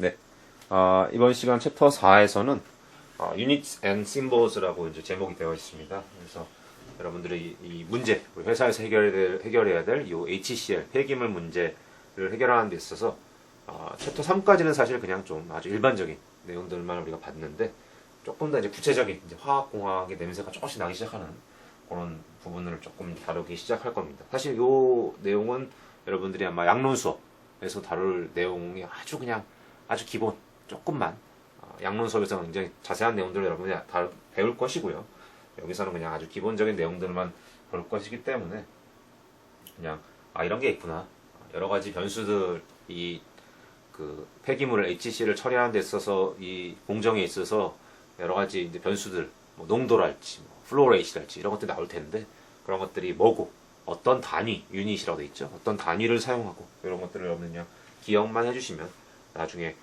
네. 이번 시간 챕터 4에서는 Units and Symbols라고 이제 제목이 되어 있습니다. 그래서 여러분들이 이 문제, 우리 회사에서 해결해야 될 이 HCL, 폐기물 문제를 해결하는 데 있어서 챕터 3까지는 사실 그냥 좀 아주 일반적인 내용들만 우리가 봤는데 조금 더 이제 구체적인 이제 화학공학의 냄새가 조금씩 나기 시작하는 그런 부분을 조금 다루기 시작할 겁니다. 사실 이 내용은 여러분들이 아마 양론 수업에서 다룰 내용이 아주 기본 조금만 양론 수업에서는 굉장히 자세한 내용들을 여러분들이 다 배울 것이고요. 여기서는 그냥 아주 기본적인 내용들만 볼 것이기 때문에 그냥 이런 게 있구나. 여러 가지 변수들이 그 폐기물을 HC를 처리하는 데 있어서 이 공정에 있어서 여러 가지 이제 변수들, 뭐 농도랄지, 플로레이시랄지 이런 것들이 나올 텐데 그런 것들이 뭐고 어떤 단위, 유닛이라고 돼 있죠. 어떤 단위를 사용하고 이런 것들을 여러분 그냥 기억만 해주시면 나중에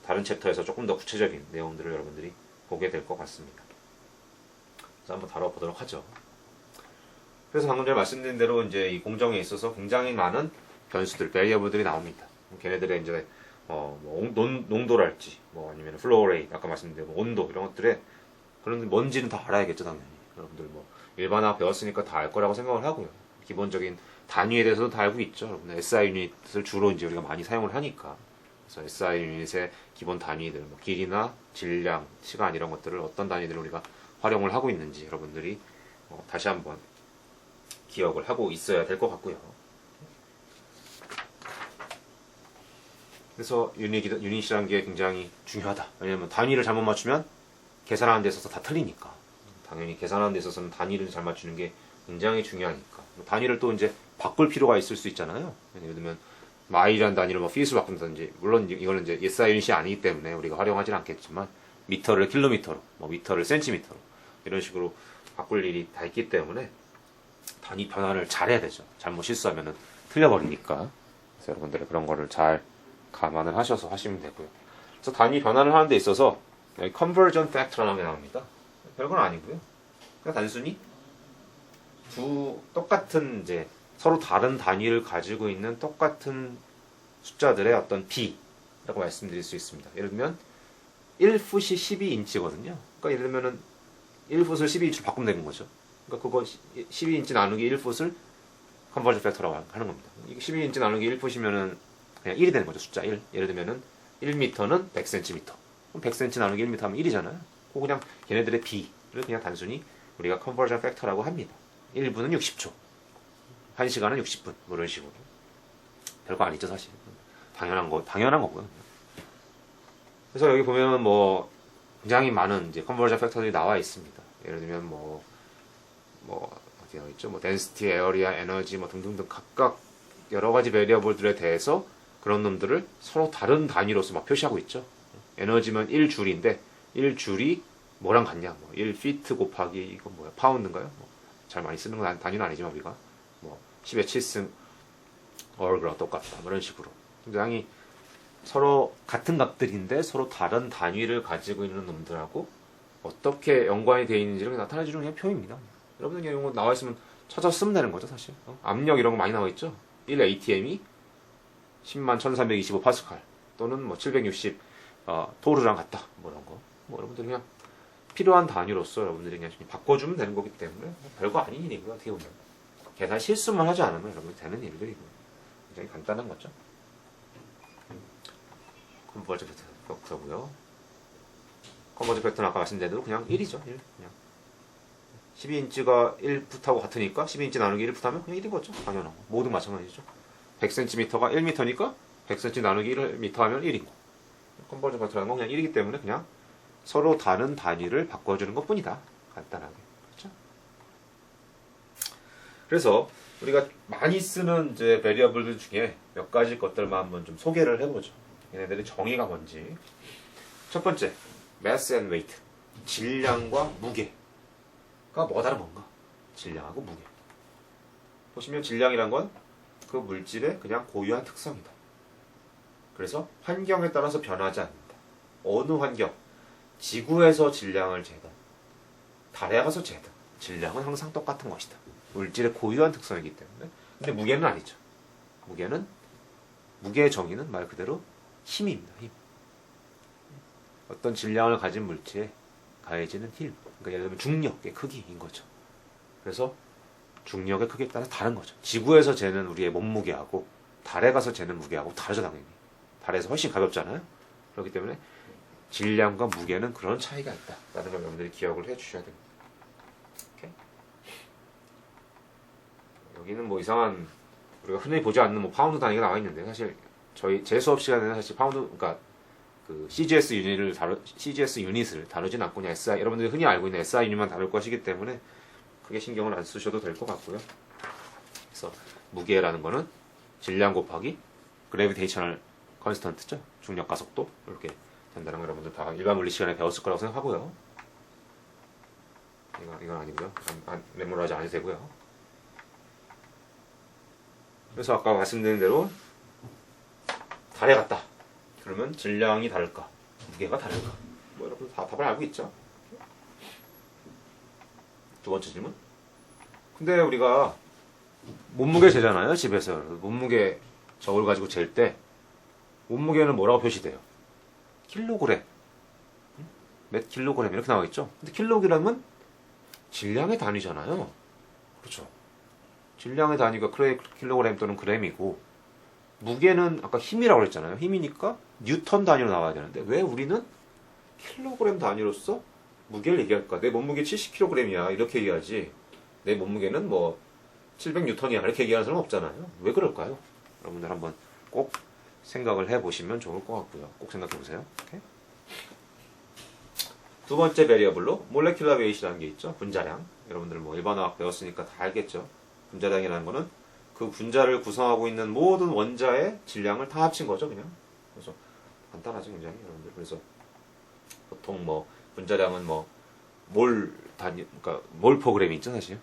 다른 챕터에서 조금 더 구체적인 내용들을 여러분들이 보게 될 것 같습니다. 그래서 한번 다뤄보도록 하죠. 그래서 방금 전에 말씀드린 대로 이제 이 공정에 있어서 굉장히 많은 변수들, 베리어블들이 나옵니다. 걔네들의 이제 농도랄지, 아니면 플로레이, 아까 말씀드린 온도 이런 것들에 그런 뭔지는 다 알아야겠죠, 당연히. 여러분들 일반화 배웠으니까 다 알 거라고 생각을 하고요. 기본적인 단위에 대해서도 다 알고 있죠. 여러분 SI 유닛을 주로 이제 우리가 많이 사용을 하니까. 그래서 SI 유닛의 기본 단위들, 길이나 질량, 시간 이런 것들을 어떤 단위들을 우리가 활용을 하고 있는지 여러분들이 다시 한번 기억을 하고 있어야 될 것 같고요. 그래서 유닛이라는 게 굉장히 중요하다. 왜냐하면 단위를 잘못 맞추면 계산하는 데 있어서 다 틀리니까. 당연히 계산하는 데 있어서는 단위를 잘 맞추는 게 굉장히 중요하니까. 단위를 또 이제 바꿀 필요가 있을 수 있잖아요. 예를 들면 마일이라는 단위를 feet으로 바꾼다든지, 물론 이거는 이제 SI 유닛이 아니기 때문에 우리가 활용하진 않겠지만 미터를 킬로미터로, 미터를 센티미터로 이런 식으로 바꿀 일이 다 있기 때문에 단위 변환을 잘해야 되죠. 잘못 실수하면은 틀려버리니까. 그래서 여러분들이 그런 거를 잘 감안을 하셔서 하시면 되고요. 그래서 단위 변환을 하는 데 있어서 여기 conversion factor라는 게 나옵니다. 별건 아니고요. 그냥 단순히 두 똑같은 이제 서로 다른 단위를 가지고 있는 똑같은 숫자들의 어떤 비라고 말씀드릴 수 있습니다. 예를 들면 1풋이 12인치거든요. 그러니까 예를 들면은 1풋을 12인치로 바꾸면 되는 거죠. 그러니까 그거 12인치 나누기 1풋을 컨버전 팩터라고 하는 겁니다. 12인치 나누기 1풋이면은 그냥 1이 되는 거죠. 숫자 1. 예를 들면은 1m는 100cm. 그럼 100cm 나누기 1m 하면 1이잖아요. 그 그냥 걔네들의 비를 그냥 단순히 우리가 컨버전 팩터라고 합니다. 1분은 60초. 1시간은 60분. 이런 식으로. 별거 아니죠, 사실. 당연한 거고요. 그래서 여기 보면 굉장히 많은 이제 컨버전 팩터들이 나와 있습니다. 예를 들면 어디 있죠? density, area, energy 등등등 각각 여러 가지 베리어블들에 대해서 그런 놈들을 서로 다른 단위로서 막 표시하고 있죠. 에너지면 1줄인데 1줄이 뭐랑 같냐? 1피트 곱하기 이거 파운드인가요? 잘 많이 쓰는 건 단위는 아니지만 우리가 10의 7승 얼그랑 똑같다. 이런 식으로 굉장히 서로 같은 값들인데 서로 다른 단위를 가지고 있는 놈들하고 어떻게 연관이 되어 있는지를 나타내주는 그냥 표입니다. 여러분들 이런 거 나와 있으면 찾아서 쓰면 되는 거죠, 사실. 압력 이런 거 많이 나와 있죠. 1 ATM이 10만 1325 파스칼 또는 760 토르랑 같다. 이런 거. 여러분들이 그냥 필요한 단위로서 여러분들이 그냥 바꿔주면 되는 거기 때문에 별거 아닌 일이고요. 어떻게 보면 계산 실수만 하지 않으면 여러분이 되는 일들이고요. 굉장히 간단한 거죠. 컨버전 팩터고요. 컨버전 팩터는 아까 말씀드린 대로 그냥 1이죠. 1. 그냥 12인치가 1풋하고 같으니까 12인치 나누기 1풋 하면 그냥 1인 거죠. 당연한 거. 모두 마찬가지죠. 100cm가 1m니까 100cm 나누기 1m 하면 1인 거. 컨버전 팩터라는 건 그냥 1이기 때문에 그냥 서로 다른 단위를 바꿔주는 것 뿐이다. 간단하게. 그렇죠? 그래서 우리가 많이 쓰는 이제 베리어블들 중에 몇 가지 것들만 한번 좀 소개를 해보죠. 얘네들의 정의가 뭔지. 첫 번째, mass and weight. 질량과 무게가 뭐가 다른 건가? 질량하고 무게. 보시면 질량이란 건 그 물질의 그냥 고유한 특성이다. 그래서 환경에 따라서 변하지 않는다. 어느 환경, 지구에서 질량을 재든 달에 가서 재든 질량은 항상 똑같은 것이다. 물질의 고유한 특성이기 때문에. 근데 무게는 아니죠. 무게의 정의는 말 그대로 힘입니다. 힘. 어떤 질량을 가진 물체에 가해지는 힘. 그러니까 예를 들면 중력의 크기인 거죠. 그래서 중력의 크기에 따라 다른 거죠. 지구에서 재는 우리의 몸무게하고 달에 가서 재는 무게하고 다르죠, 당연히. 달에서 훨씬 가볍잖아요. 그렇기 때문에 질량과 무게는 그런 차이가 있다라는 걸 여러분들이 기억을 해주셔야 됩니다. 오케이? 여기는 뭐 이상한 우리가 흔히 보지 않는 뭐 파운드 단위가 나와 있는데 사실 제 수업 시간에는 사실 파운드 그러니까 그 CGS 유닛을 다루진 않고 그냥 SI 여러분들이 흔히 알고 있는 SI 유닛만 다룰 것이기 때문에 크게 신경을 안 쓰셔도 될 것 같고요. 그래서 무게라는 거는 질량 곱하기 그래비테이셔널 컨스턴트죠. 중력 가속도 이렇게 된다는 거 여러분들 다 일반 물리 시간에 배웠을 거라고 생각하고요. 이건 아니고요. 메모리하지 않아도 되고요. 그래서 아까 말씀드린 대로 달에 갔다. 그러면 질량이 다를까? 무게가 다를까? 뭐 여러분 다 답을 알고 있죠? 두 번째 질문. 근데 우리가 몸무게 재잖아요, 집에서. 몸무게 저울 가지고 잴 때 몸무게는 뭐라고 표시돼요? 킬로그램. 몇 킬로그램 이렇게 나와 있죠? 근데 킬로그램은 질량의 단위잖아요. 그렇죠? 질량의 단위가 킬로그램 또는 그램이고 무게는 아까 힘이라고 그랬잖아요. 힘이니까 뉴턴 단위로 나와야 되는데 왜 우리는 킬로그램 단위로서 무게를 얘기할까? 내 몸무게 70kg이야 이렇게 얘기하지 내 몸무게는 뭐 700N이야 이렇게 얘기하는 사람 없잖아요. 왜 그럴까요? 여러분들 한번 꼭 생각을 해보시면 좋을 것 같고요. 꼭 생각해보세요. 오케이? 두 번째 베리어블로 몰레큘러 웨이트라는 게 있죠. 분자량. 여러분들 뭐 일반화학 배웠으니까 다 알겠죠. 분자량이라는 거는 그 분자를 구성하고 있는 모든 원자의 질량을 다 합친 거죠, 그냥. 그래서 간단하죠, 굉장히 여러분들. 그래서 보통 뭐 분자량은 뭐 몰 단위, 그러니까 몰 퍼 그램이 있죠, 사실.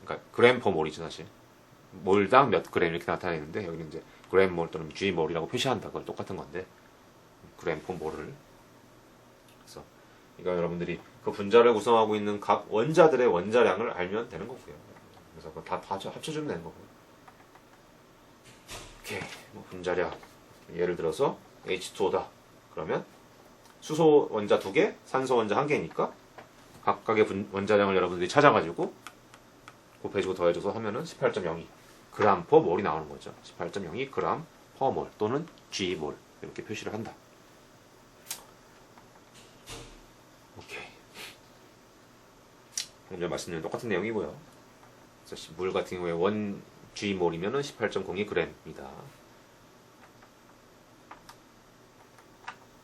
그러니까 그램 퍼 몰이죠, 사실. 몰당 몇 그램 이렇게 나타내는데 여기는 이제 그램 몰 또는 G 몰이라고 표시한다. 그건 똑같은 건데 그램 퍼 몰을. 그래서 이거 여러분들이 그 분자를 구성하고 있는 각 원자들의 원자량을 알면 되는 거고요. 그래서 그거 다 합쳐주면 되는 거고요. 오케이, 뭐 분자량 예를 들어서 H2O다. 그러면 수소 원자 2개, 산소 원자 1개니까 각각의 원자량을 여러분들이 찾아가지고 곱해주고 더해줘서 하면은 18.02 그램 퍼 몰이 나오는 거죠. 18.02 그램 퍼 몰 또는 G 몰 이렇게 표시를 한다. 오케이. 먼저 말씀드린 똑같은 내용이고요. 그래서 물 같은 경우에 1 G 몰이면은 18.02 g입니다.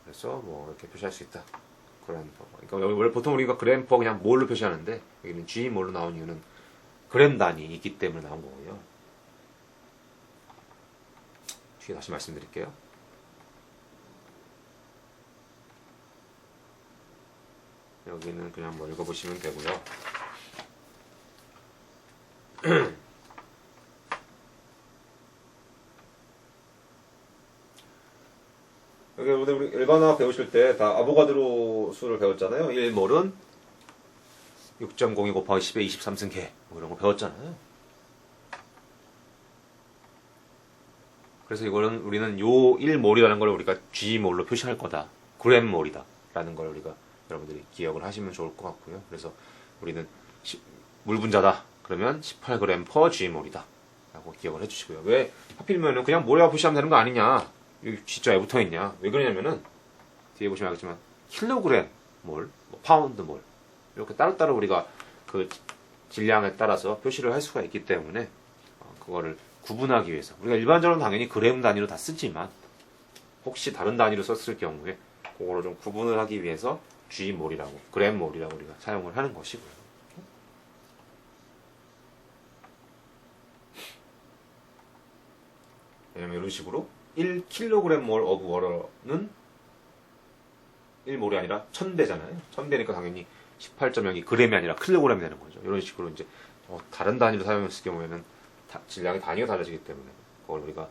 그래서 뭐 이렇게 표시할 수 있다. 그램 퍼. 그러니까 원래 보통 우리가 그램 퍼 그냥 몰로 표시하는데 여기는 G 몰로 나온 이유는 그램 단위 있기 때문에 나온 거고요. 뒤에 다시 말씀드릴게요. 여기는 그냥 뭐 읽어보시면 되고요. 여기 우리 일반화학 배우실 때 다 아보가드로 수를 배웠잖아요. 1몰은 6.02 곱하기 10의 23승계 뭐 이런 거 배웠잖아요. 그래서 이거는 우리는 요 1몰이라는 걸 우리가 G몰로 표시할 거다. 그램몰이다 라는 걸 우리가 여러분들이 기억을 하시면 좋을 것 같고요. 그래서 우리는 물 분자다. 그러면 18g per G몰이다 라고 기억을 해주시고요. 왜 하필이면 그냥 몰에다 표시하면 되는 거 아니냐. 여기 G자에 붙어있냐. 왜 그러냐면은 뒤에 보시면 알겠지만 킬로그램 몰, 뭐 파운드 몰 이렇게 따로따로 우리가 그 질량에 따라서 표시를 할 수가 있기 때문에 그거를 구분하기 위해서 우리가 일반적으로 당연히 그램 단위로 다 쓰지만 혹시 다른 단위로 썼을 경우에 그거를 좀 구분을 하기 위해서 G몰이라고 그램몰이라고 우리가 사용을 하는 것이고요. 왜냐면 이런 식으로 1kg of water는 1몰이 아니라 1000배잖아요. 1000배니까 당연히 18.02 g이 아니라 킬로그램이 되는 거죠. 이런 식으로 이제 다른 단위로 사용했을 경우에는 질량의 단위가 달라지기 때문에 그걸 우리가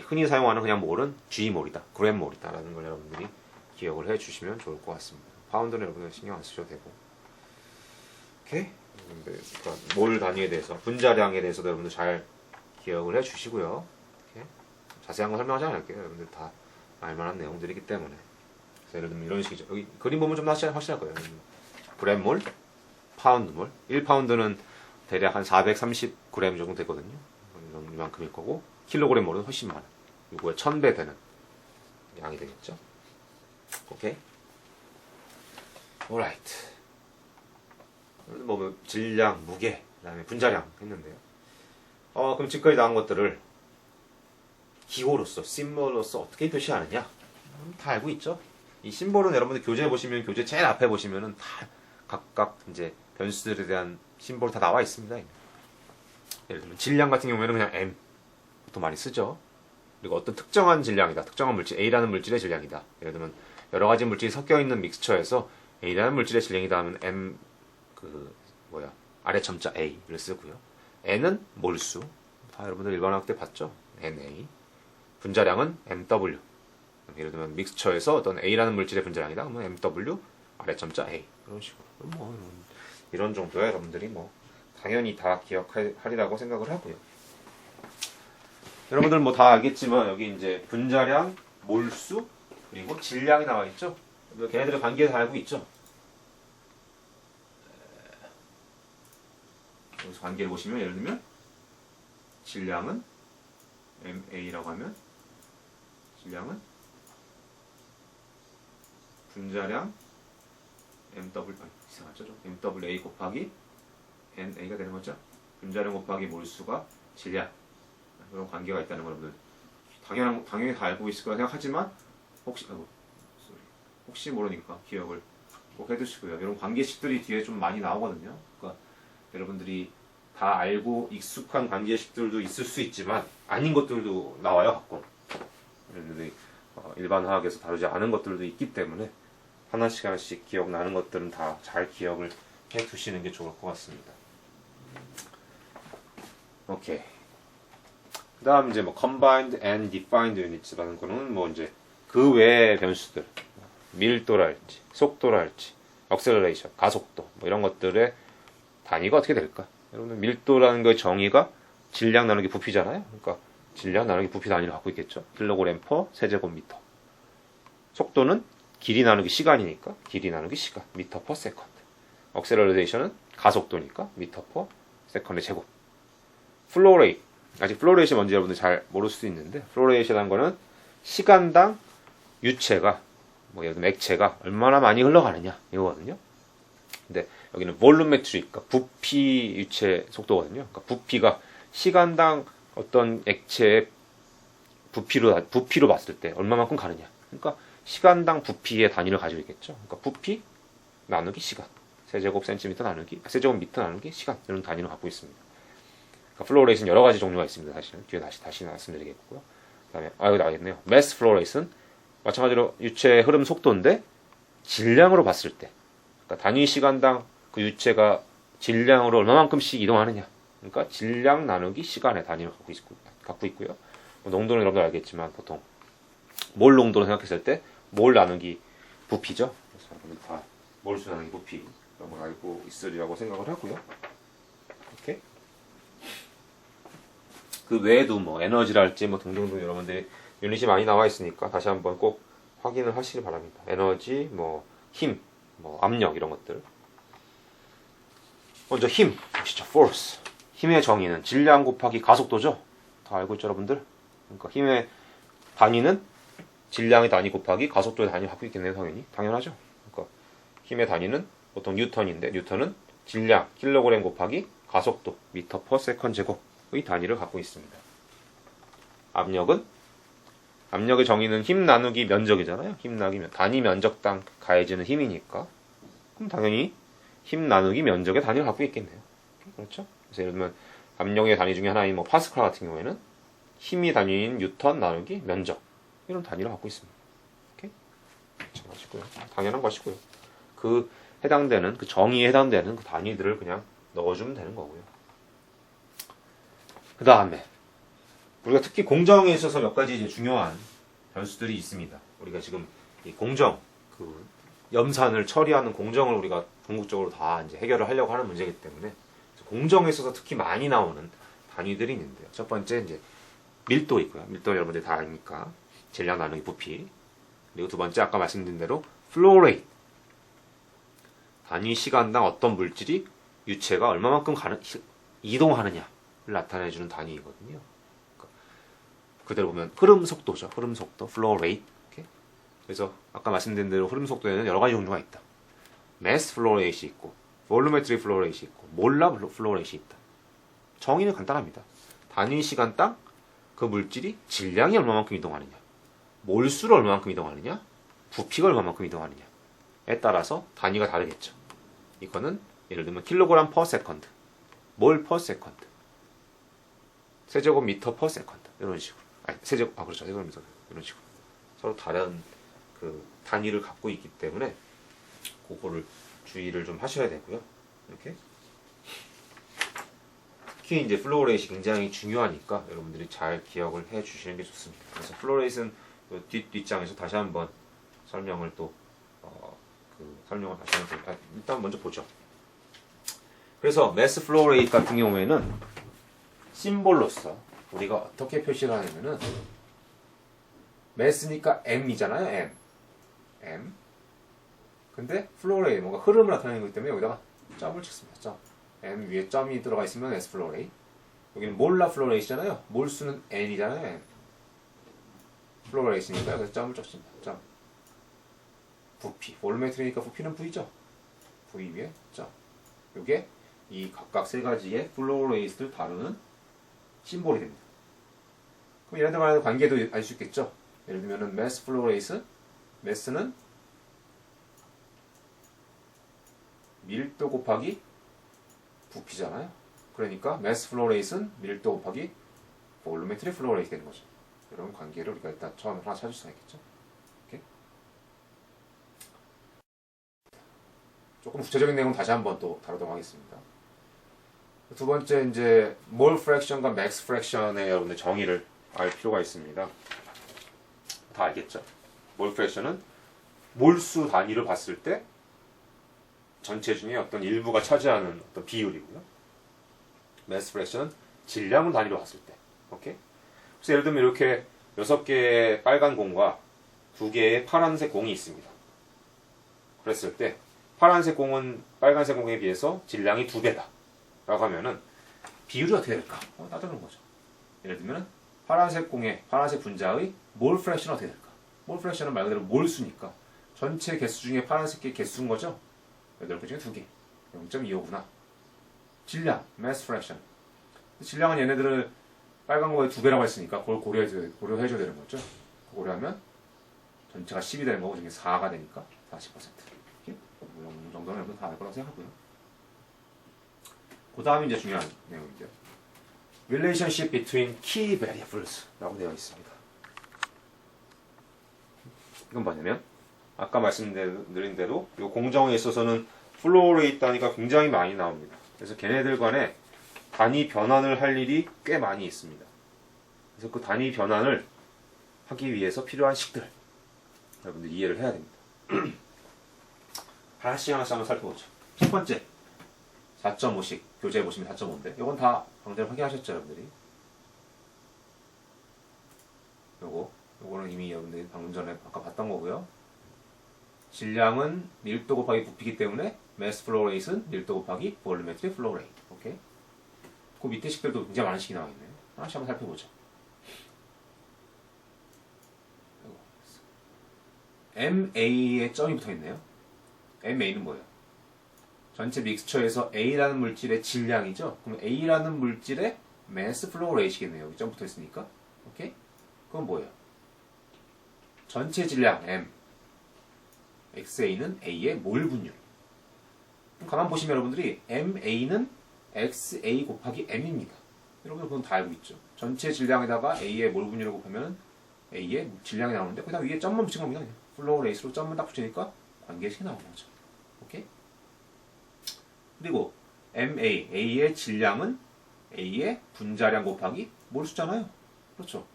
흔히 사용하는 그냥 몰은 G몰이다, 그램몰이다라는 걸 여러분들이 기억을 해주시면 좋을 것 같습니다. 파운드는 여러분들 신경 안 쓰셔도 되고. 오케이. 그러니까 몰 단위에 대해서 분자량에 대해서도 여러분들 잘 기억을 해주시고요. 자세한 거 설명하지 않을게요. 여러분들 다 알만한 내용들이기 때문에. 예를 들면 이런 식이죠. 여기 그림 보면 좀 확실할 거예요. 그램몰, 파운드몰. 1파운드는 대략 한 430g 정도 되거든요. 이만큼일 거고 킬로그램몰은 훨씬 많아. 이거에 1000배 되는 양이 되겠죠. 오케이. alright. 뭐 질량, 무게, 그다음에 분자량 했는데요. 그럼 지금까지 나온 것들을 기호로서, 심볼로서 어떻게 표시하느냐? 다 알고 있죠. 이 심볼은 여러분들 교재 보시면 교재 제일 앞에 보시면은 다 각각 이제 변수들에 대한 심볼 다 나와 있습니다. 예를 들면 질량 같은 경우에는 그냥 M 보통 많이 쓰죠. 그리고 어떤 특정한 질량이다. 특정한 물질 A라는 물질의 질량이다. 예를 들면 여러 가지 물질이 섞여 있는 믹스처에서 A라는 물질의 질량이다 하면 M 아래 첨자 A를 쓰고요. N은 몰수. 다 여러분들 일반화학 때 봤죠? NA. 분자량은 MW. 예를 들면 믹스처에서 어떤 A라는 물질의 분자량이다. 그러면 MW 아래 첨자 A. 이런 식으로. 이런 정도야 여러분들이 당연히 다 기억하리라고 생각을 하고요. 여러분들 다 알겠지만 여기 이제 분자량, 몰수, 그리고 질량이 나와 있죠. 걔네들의 관계 다 알고 있죠. 여기서 관계를 보시면 예를 들면 질량은 MA라고 하면 질량은 분자량 이상하죠? MWA 곱하기 NA가 되는 거죠. 분자량 곱하기 몰수가 질량. 그런 관계가 있다는 걸 여러분들 당연히 다 알고 있을 거라 생각하지만 혹시 모르니까 기억을 꼭 해두시고요. 이런 관계식들이 뒤에 좀 많이 나오거든요. 그러니까 여러분들이 다 알고 익숙한 관계식들도 있을 수 있지만 아닌 것들도 나와요. 가끔 여러분들이 일반 화학에서 다루지 않은 것들도 있기 때문에 하나씩 기억나는 것들은 다 잘 기억을 해두시는 게 좋을 것 같습니다. 오케이. 그 다음 이제 combined and defined units라는 거는 이제 그 외의 변수들, 밀도랄지, 속도랄지, acceleration, 가속도, 이런 것들의 단위가 어떻게 될까? 여러분, 밀도라는 거의 정의가 질량 나누기 부피잖아요. 그러니까 질량 나누기 부피 단위를 갖고 있겠죠. 킬로그램 퍼 세제곱미터. 속도는 길이 나누기 시간이니까 길이 나누기 시간, 미터 퍼 세컨드. acceleраtion은 가속도니까 미터 퍼 세컨드 제곱. flow rate. 아직 플로우 레이트가 뭔지 여러분들 잘 모를 수도 있는데 플로우 레이트라는 거는 시간당 유체가 예를 들면 액체가 얼마나 많이 흘러가느냐 이거거든요. 근데 여기는 볼륨메트리, 그러니까 부피 유체 속도거든요. 그러니까 부피가 시간당 어떤 액체의 부피로 봤을 때 얼마만큼 가느냐. 그러니까 시간당 부피의 단위를 가지고 있겠죠. 그러니까 부피 나누기 시간, 세제곱 센티미터 나누기 세제곱 미터 나누기 시간 이런 단위를 갖고 있습니다. 그러니까 플로우 레이트는 여러 가지 종류가 있습니다. 사실은 뒤에 다시 말씀드리겠고요. 그다음에 이거 나겠네요. 매스 플로우 레이트는 마찬가지로 유체의 흐름 속도인데 질량으로 봤을 때, 그러니까 단위 시간당 그 유체가 질량으로 얼마만큼씩 이동하느냐. 그러니까 질량 나누기 시간의 단위를 갖고 있고요. 농도는 여러분들 알겠지만 보통 몰 농도로 생각했을 때 몰 나누기 부피죠. 그래서 여러분들 다 몰수 나누기 부피 그런 걸 알고 있으리라고 생각을 하고요. 이렇게. 그 외에도 에너지랄지 등등등 여러분들이 유닛이 많이 나와 있으니까 다시 한번 꼭 확인을 하시기 바랍니다. 에너지, 힘, 압력 이런 것들. 먼저 힘 보시죠. force. 힘의 정의는 질량 곱하기 가속도죠. 다 알고 있죠, 여러분들? 그러니까 힘의 단위는 질량의 단위 곱하기 가속도의 단위 갖고 있겠네요, 당연히. 당연하죠. 그러니까 힘의 단위는 보통 뉴턴인데 뉴턴은 질량 킬로그램 곱하기 가속도 미터 퍼 세컨드 제곱의 단위를 갖고 있습니다. 압력의 정의는 힘 나누기 면적이잖아요. 힘 나누기 단위 면적당 가해지는 힘이니까 그럼 당연히 힘 나누기 면적의 단위를 갖고 있겠네요. 그렇죠? 그래서 예를 들면 압력의 단위 중에 하나인 파스칼 같은 경우에는 힘이 단위인 뉴턴 나누기 면적 이런 단위를 갖고 있습니다. 이렇게 마찬가지고요. 당연한 것이고요. 그 해당되는 그 정의에 해당되는 그 단위들을 그냥 넣어주면 되는 거고요. 그 다음에 우리가 특히 공정에 있어서 몇 가지 이제 중요한 변수들이 있습니다. 우리가 지금 이 공정, 그 염산을 처리하는 공정을 우리가 궁극적으로 다 이제 해결을 하려고 하는 문제이기 때문에 공정에 있어서 특히 많이 나오는 단위들이 있는데요. 첫 번째 이제 밀도 있고요. 밀도 여러분들이 다 아니까 질량 나누기 부피. 그리고 두 번째 아까 말씀드린 대로 flow rate. 단위 시간당 어떤 물질이 유체가 얼마만큼 이동하느냐를 나타내주는 단위이거든요. 그대로 보면 흐름 속도죠. 흐름 속도, flow rate. 이렇게. 그래서 아까 말씀드린 대로 흐름 속도에는 여러 가지 종류가 있다. mass flow rate이 있고, volumetric flow rate이 있고, molar flow rate이 있다. 정의는 간단합니다. 단위 시간당 그 물질이 질량이 얼마만큼 이동하느냐, 몰수를 얼마만큼 이동하느냐, 부피가 얼마만큼 이동하느냐에 따라서 단위가 다르겠죠. 이거는 예를 들면 킬로그램 per 세컨드, 몰 per 세컨드, 세제곱미터 per 세컨드 이런 식으로. 그렇죠. 세제곱미터 이런 식으로. 서로 다른 그 단위를 갖고 있기 때문에 그거를 주의를 좀 하셔야 되고요. 이렇게. 특히 이제 플로우 레이트이 굉장히 중요하니까 여러분들이 잘 기억을 해 주시는 게 좋습니다. 그래서 플로우 레이트는 뒷장에서 다시 한번 설명을 또 설명을 다시 한번 일단 먼저 보죠. 그래서 매스 플로우 레이트 같은 경우에는 심볼로서 우리가 어떻게 표시를 하냐면은 매스니까 m이잖아요. m. 근데 플로우 레이트 뭔가 흐름을 나타내는 거기 때문에 여기다가 점을 찍습니다. 점. m 위에 점이 들어가 있으면 s 플로우 레이트. 여기는 몰라 플로우 레이트잖아요. 몰수는 n이잖아요. n. 플로우 레이트니까 여기서 점을 찍습니다. 점. 부피. 볼루메트리니까 부피는 v죠. v 위에 점. 요게 이 각각 세 가지의 플로우 레이트를 다루는 심볼이 됩니다. 그럼 얘네들 간의 관계도 알 수 있겠죠. 예를 들면은 mass flow rate, mass는 밀도 곱하기 부피잖아요. 그러니까 mass flow rate는 밀도 곱하기 volumetric flow rate 되는 거죠. 이런 관계를 우리가 일단 처음에 하나 찾을 수가 있겠죠. 이렇게. 조금 구체적인 내용 다시 한번 또 다루도록 하겠습니다. 두 번째 이제 몰 프랙션과 맥스 프랙션의 여러분들 정의를 알 필요가 있습니다. 다 알겠죠? 몰 프랙션은 몰수 단위를 봤을 때 전체 중에 어떤 일부가 차지하는 어떤 비율이고요. 매스 프랙션은 질량을 단위로 봤을 때. 오케이? 그래서 예를 들면 이렇게 6개의 빨간 공과 2개의 파란색 공이 있습니다. 그랬을 때 파란색 공은 빨간색 공에 비해서 질량이 2배다. 라고 하면은 비율이 어떻게 될까? 따져보는 거죠. 예를 들면 파란색 공의 파란색 분자의 몰 프랙션은 어떻게 될까? 몰 프랙션은 말 그대로 몰수니까 전체 개수 중에 파란색의 개수인 거죠. 8개 중에 2개. 0.25구나. 질량, mass fraction. 질량은 얘네들을 빨간 거에 2배라고 했으니까 그걸 고려해줘야 되는 거죠. 고려하면 전체가 10이 되는 거고 중에 4가 되니까 40%. 이렇게. 이 정도는 여러분 다 알 거라고 생각하고요. 그 다음이 이제 중요한 내용인데요. Relationship between key variables 라고 되어 있습니다. 이건 뭐냐면 아까 말씀드린 대로 이 공정에 있어서는 플로우 레이트 단위가 굉장히 많이 나옵니다. 그래서 걔네들 간에 단위 변환을 할 일이 꽤 많이 있습니다. 그래서 그 단위 변환을 하기 위해서 필요한 식들 여러분들 이해를 해야 됩니다. 하나씩 한번 살펴보죠. 첫 번째 4.5씩 교재에 보시면 4.5인데 이건 다 방금 확인하셨죠 여러분들이? 요거는 이미 여러분들이 방금 전에 아까 봤던 거고요. 질량은 밀도 곱하기 부피이기 때문에 mass flow rate는 밀도 곱하기 volumetric flow rate. 오케이? 그 밑에 식들도 굉장히 많은 식이 나와 있네요. 하나씩 한번 살펴보죠. MA에 점이 붙어 있네요. MA는 뭐예요? 전체 믹스처에서 A라는 물질의 질량이죠. 그럼 A라는 물질의 mass flow rate이겠네요. 여기 점 붙어 있으니까. 오케이? 그건 뭐예요? 전체 질량 M. XA는 A의 몰 분율. 그럼 가만 보시면 여러분들이 MA는 XA 곱하기 M입니다. 여러분들 그건 다 알고 있죠. 전체 질량에다가 A의 몰 분율을 곱하면 A의 질량이 나오는데 그냥 위에 점만 붙인 겁니다. 플로우 레이스로 점만 딱 붙이니까 관계식이 나오는 거죠. 오케이? 그리고 MA, A의 질량은 A의 분자량 곱하기 몰수잖아요. 그렇죠.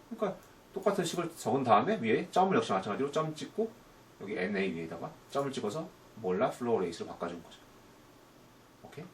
그러니까 똑같은 식을 적은 다음에 위에 점을 역시 마찬가지로 점 찍고 여기 NA 위에다가 점을 찍어서 몰라 플로우 레이스로 바꿔준 거죠. 오케이?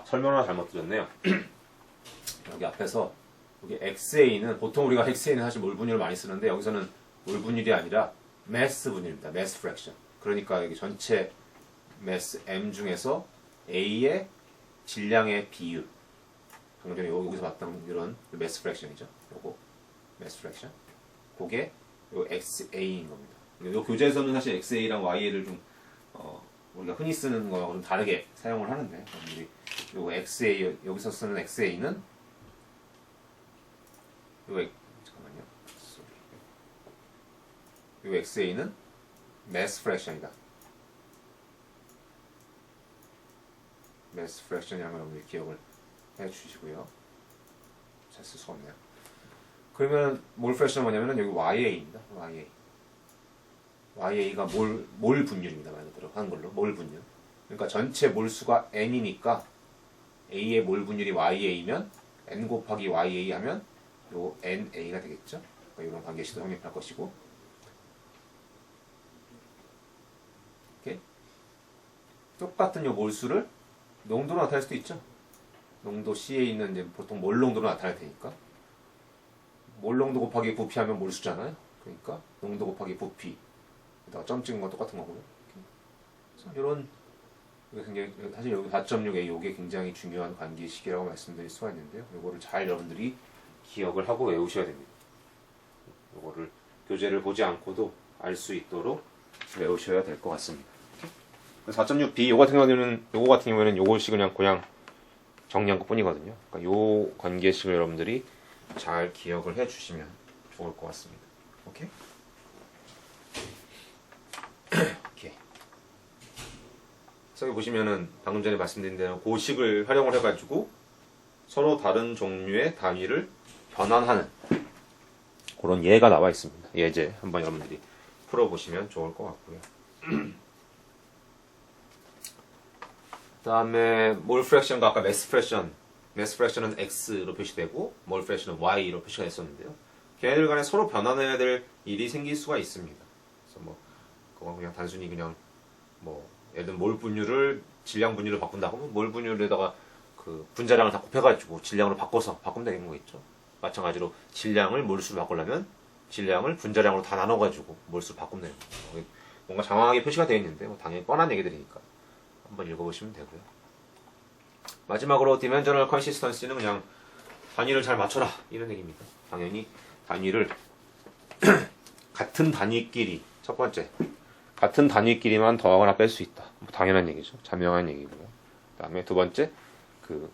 설명 하나 잘못 드렸네요. 여기 앞에서 여기 XA는 보통 우리가 XA는 사실 몰 분율을 많이 쓰는데 여기서는 몰 분율이 아니라 매스 분율입니다. 매스 프랙션. 그러니까 여기 전체 매스 M 중에서 A의 질량의 비율. 방금 전에 여기서 봤던 이런 매스 프랙션이죠. 요거 매스 프랙션. 그게 요 XA인 겁니다. 요 교재에서는 사실 XA랑 YA를 좀 우리가 흔히 쓰는 거하고 좀 다르게 사용을 하는데 우리 요 XA 여기서 쓰는 XA는 잠깐만요. 요 XA는 매스 프랙션이다. 매스 프랙션이라는 걸 여러분들이 기억을 해주시고요. 잘 쓸 수가 없네요. 그러면 몰 프랙션은 뭐냐면은 여기 YA입니다. YA가 몰 분율입니다. 말 그대로 한글로 몰 분율. 그러니까 전체 몰수가 N이니까 A의 몰 분율이 YA면 N 곱하기 YA 하면 요 NA가 되겠죠. 그러니까 이런 관계식도 성립할 것이고 이렇게 똑같은 요 몰수를 농도로 나타낼 수도 있죠. 농도 C에 있는 이제 보통 몰 농도로 나타낼 테니까 몰 농도 곱하기 부피하면 몰수잖아요. 그러니까 농도 곱하기 부피 여기다가 점 찍은 건 똑같은 거고요. 그래서 이런 굉장히 사실 여기 4.6A 이게 굉장히 중요한 관계식이라고 말씀드릴 수가 있는데요. 이거를 잘 여러분들이 기억을 하고 외우셔야 됩니다. 이거를 교재를 보지 않고도 알 수 있도록 외우셔야 될 것 같습니다. 4.6B 요거 같은 경우에는 요것이 그냥 정리한 것 뿐이거든요. 그러니까 요 관계식을 여러분들이 잘 기억을 해주시면 좋을 것 같습니다. 오케이? 오케이. 여기 보시면은 방금 전에 말씀드린 대로 고식을 활용을 해가지고 서로 다른 종류의 단위를 변환하는 그런 예가 나와 있습니다. 예제 한번 여러분들이 풀어보시면 좋을 것 같고요. 그 다음에 몰 프랙션과 아까 매스 프랙션은 X로 표시되고 몰 프랙션은 Y로 표시가 됐었는데요. 걔네들 간에 서로 변환해야 될 일이 생길 수가 있습니다. 그래서 뭐 그건 그냥 단순히 그냥 뭐 예를 들면 몰 분율을 질량 분율로 바꾼다고 몰 분율에다가 그 분자량을 다 곱해가지고 질량으로 바꾸면 되는 거겠죠. 마찬가지로 질량을 몰수로 바꾸려면 질량을 분자량으로 다 나눠가지고 몰수로 바꾸면 되는 거죠. 뭔가 장황하게 표시가 되어 있는데 뭐 당연히 뻔한 얘기들이니까 한번 읽어보시면 되고요. 마지막으로 디멘저널 컨시스턴시는 그냥 단위를 잘 맞춰라 이런 얘기입니다. 당연히 단위를 같은 단위끼리 첫 번째 같은 단위끼리만 더하거나 뺄 수 있다. 뭐 당연한 얘기죠. 자명한 얘기고요. 그 다음에 두 번째 그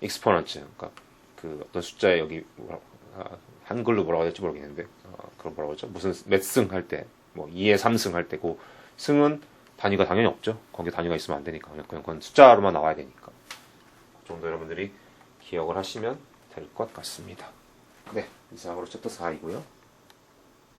익스포넌츠 그러니까 그 어떤 숫자에 여기 한글로 뭐라고 해야 될지 모르겠는데 그런 뭐라고 하죠? 무슨 몇 승 할 때 뭐 2에 3승 할 때고 승은 단위가 당연히 없죠. 거기에 단위가 있으면 안 되니까 그냥 그건 숫자로만 나와야 되니까 그 정도 여러분들이 기억을 하시면 될 것 같습니다. 네, 이상으로 챕터 4이고요.